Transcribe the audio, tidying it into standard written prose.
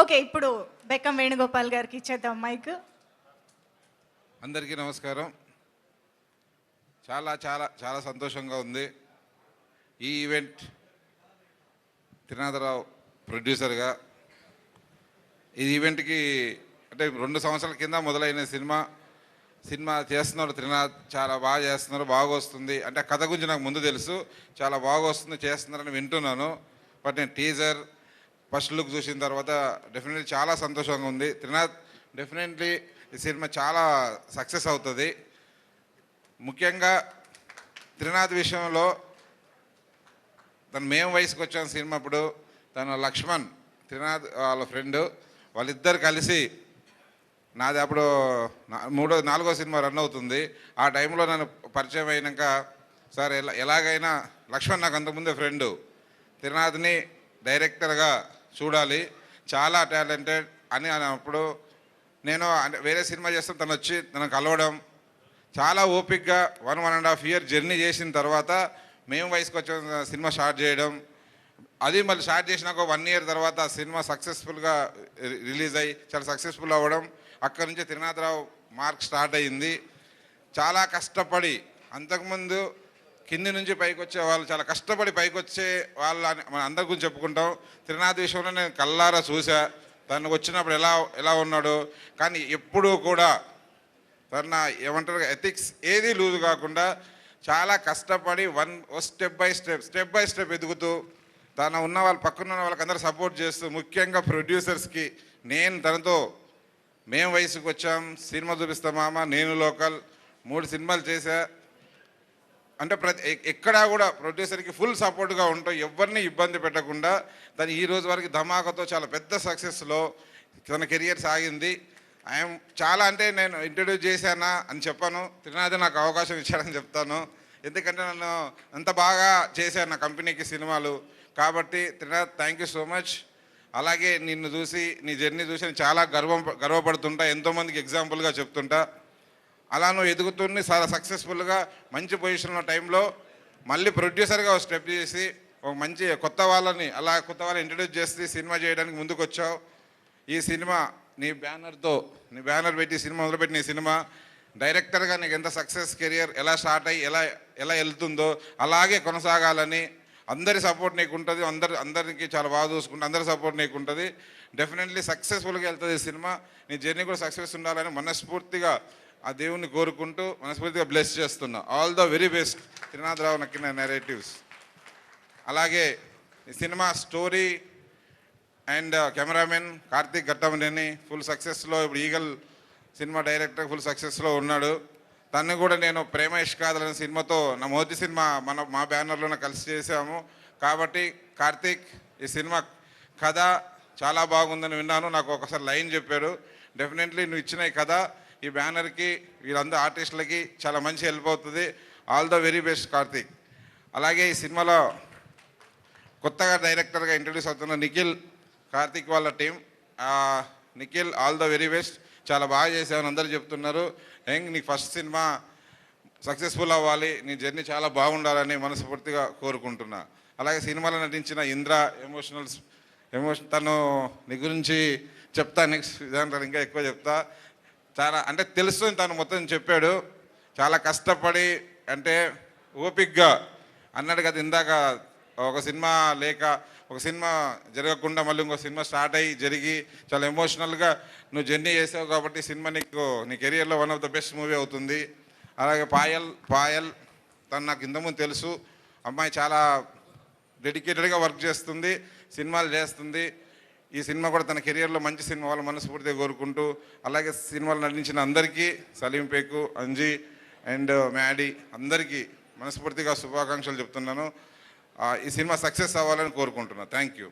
Okay, ఇప్పుడు బెక్కం వేణుగోపాల్ గారికి ఇచ్చేద్దాం మైక్. అందరికీ నమస్కారం. చాలా చాలా చాలా సంతోషంగా ఉంది. ఈ ఈవెంట్ త్రినాథరావు ప్రొడ్యూసర్గా ఈ ఈవెంట్కి అంటే 2 సంవత్సరాల కింద మొదలైన సినిమా చేస్తున్నారు. త్రినాథ్ చాలా బాగా చేస్తున్నారు, బాగా వస్తుంది. అంటే కథ గురించి నాకు ముందు తెలుసు, చాలా బాగా వస్తుంది చేస్తున్నారని వింటున్నాను. బట్ నేను టీజర్ ఫస్ట్ లుక్ చూసిన తర్వాత డెఫినెట్లీ చాలా సంతోషంగా ఉంది. త్రినాథ్ డెఫినెట్లీ ఈ సినిమా చాలా సక్సెస్ అవుతుంది. ముఖ్యంగా త్రినాథ్ విషయంలో మేము వయసుకు వచ్చాం సినిమా అప్పుడు. తను లక్ష్మణ్, త్రినాథ్ వాళ్ళ ఫ్రెండు, వాళ్ళిద్దరు కలిసి నాది అప్పుడు 4వ సినిమా రన్ అవుతుంది. ఆ టైంలో నన్ను పరిచయం అయినాక, సార్ ఎలాగైనా లక్ష్మణ్ నాకు అంతకుముందే ఫ్రెండు, త్రినాథ్ని డైరెక్టర్గా చూడాలి, చాలా టాలెంటెడ్ అని అన్నప్పుడు నేను వేరే సినిమా చేస్తాను, తను వచ్చి తనకు కలవడం, చాలా ఓపిక్గా 1.5 ఇయర్ జర్నీ చేసిన తర్వాత మేము వయసుకు వచ్చిన సినిమా స్టార్ట్ చేయడం. అది మళ్ళీ స్టార్ట్ చేసినాక 1 ఇయర్ తర్వాత ఆ సినిమా సక్సెస్ఫుల్గా రిలీజ్ అయ్యి చాలా సక్సెస్ఫుల్ అవ్వడం. అక్కడి నుంచి త్రినాథరావు మార్క్ స్టార్ట్ అయ్యింది. చాలా కష్టపడి, అంతకుముందు కింది నుంచి పైకి వచ్చే వాళ్ళు చాలా కష్టపడి పైకి వచ్చే వాళ్ళ మన అందరి గురించి చెప్పుకుంటాం. త్రినాథ్ విషయంలో నేను కల్లారా చూసా, తను వచ్చినప్పుడు ఎలా ఉన్నాడు. కానీ ఎప్పుడూ కూడా తన ఏమంటారు ఎథిక్స్ ఏది లూజ్ కాకుండా చాలా కష్టపడి స్టెప్ బై స్టెప్ ఎదుగుతూ తన ఉన్న వాళ్ళ పక్కన ఉన్న వాళ్ళకి అందరూ సపోర్ట్ చేస్తూ, ముఖ్యంగా ప్రొడ్యూసర్స్కి నేను తనతో మేము వయసుకు వచ్చాం, సినిమా చూపిస్తా మామ, నేను లోకల్ 3 సినిమాలు చేశా. అంటే ఎక్కడా కూడా ప్రొడ్యూసర్కి ఫుల్ సపోర్ట్గా ఉంటాం, ఎవరిని ఇబ్బంది పెట్టకుండా. తను ఈ రోజు వరకు ధమాకాతో చాలా పెద్ద సక్సెస్లో తన కెరియర్ సాగింది. ఐఎమ్ చాలా అంటే నేను ఇంట్రడ్యూస్ చేశానా అని చెప్పాను, త్రినాథ్ నాకు అవకాశం ఇచ్చాడని చెప్తాను. ఎందుకంటే నన్ను అంత బాగా చేశాను నా కంపెనీకి సినిమాలు. కాబట్టి Trinath thank you so much. అలాగే నిన్ను చూసి, నీ జర్నీ చూసి నేను చాలా గర్వపడుతుంటా, ఎంతోమందికి ఎగ్జాంపుల్గా చెప్తుంటా. అలా నువ్వు ఎదుగుతున్న చాలా సక్సెస్ఫుల్గా మంచి పొజిషన్లో టైంలో మళ్ళీ ప్రొడ్యూసర్గా ఒక స్టెప్ చేసి ఒక మంచి కొత్త వాళ్ళని ఇంట్రడ్యూస్ చేసి సినిమా చేయడానికి ముందుకు వచ్చావు. ఈ సినిమా నీ బ్యానర్ పెట్టి సినిమా మొదలుపెట్టిన ఈ సినిమా డైరెక్టర్గా నీకు ఎంత సక్సెస్ కెరియర్ ఎలా స్టార్ట్ అయ్యి ఎలా వెళ్తుందో అలాగే కొనసాగాలని అందరి సపోర్ట్ నీకు ఉంటుంది. అందరికీ చాలా బాగా చూసుకుంటే అందరి సపోర్ట్ నీకు ఉంటుంది. డెఫినెట్లీ సక్సెస్ఫుల్గా వెళ్తుంది ఈ సినిమా. నీ జర్నీ కూడా సక్సెస్ ఉండాలని మనస్ఫూర్తిగా ఆ దేవుణ్ణి కోరుకుంటూ మనస్ఫూర్తిగా బ్లెస్ చేస్తున్నా. All the very best Trinatharao Nakkina narratives. అలాగే ఈ cinema story and cameraman Karthik Ghattamaneni full సక్సెస్లో, ఇప్పుడు ఈగల్ సినిమా డైరెక్టర్ ఫుల్ సక్సెస్లో ఉన్నాడు. తను కూడా నేను ప్రేమ ఇష్కాదలనే సినిమాతో నా మొదటి సినిమా మా బ్యానర్లోనే కలిసి చేసాము. కాబట్టి కార్తీక్, ఈ సినిమా కథ చాలా బాగుందని విన్నాను, నాకు ఒకసారి లైన్ చెప్పాడు. డెఫినెట్లీ నువ్వు ఇచ్చిన ఈ కథ ఈ బ్యానర్కి, వీళ్ళందరూ ఆర్టిస్టులకి చాలా మంచి హెల్ప్ అవుతుంది. All the very best Karthik. అలాగే ఈ సినిమాలో కొత్తగా డైరెక్టర్గా ఇంట్రడ్యూస్ అవుతున్న నిఖిల్, కార్తీక్ వాళ్ళ team. Nikhil all the very best, చాలా బాగా చేసావని అందరూ చెప్తున్నారు. నీకు ఫస్ట్ సినిమా సక్సెస్ఫుల్ అవ్వాలి, నీ జర్నీ చాలా బాగుండాలని మనస్ఫూర్తిగా కోరుకుంటున్నా. అలాగే సినిమాలో నటించిన ఇంద్ర తను నీ గురించి చెప్తా, నెక్స్ట్ దాంట్లో ఇంకా ఎక్కువ చెప్తా. చాలా అంటే తెలుస్తుంది, తను మొత్తం చెప్పాడు. చాలా కష్టపడి అంటే ఓపిక్గా అన్నాడు కదా ఇందాక, ఒక సినిమా జరగకుండా మళ్ళీ ఇంకో సినిమా స్టార్ట్ అయ్యి జరిగి చాలా ఎమోషనల్గా నువ్వు జర్నీ చేసావు. కాబట్టి సినిమా నీ కెరియర్లో one of the best movie అవుతుంది. అలాగే పాయల్ తను నాకు ఇంతకుముందు తెలుసు, అమ్మాయి చాలా డెడికేటెడ్గా వర్క్ చేస్తుంది, సినిమాలు చేస్తుంది. ఈ సినిమా కూడా తన కెరియర్లో మంచి సినిమా వాళ్ళు మనస్ఫూర్తిగా కోరుకుంటూ, అలాగే సినిమాలు నటించిన అందరికీ, సలీం పేకు, అంజీ అండ్ మ్యాడీ అందరికీ మనస్ఫూర్తిగా శుభాకాంక్షలు చెప్తున్నాను. ఈ సినిమా సక్సెస్ అవ్వాలని కోరుకుంటున్నాను. Thank you.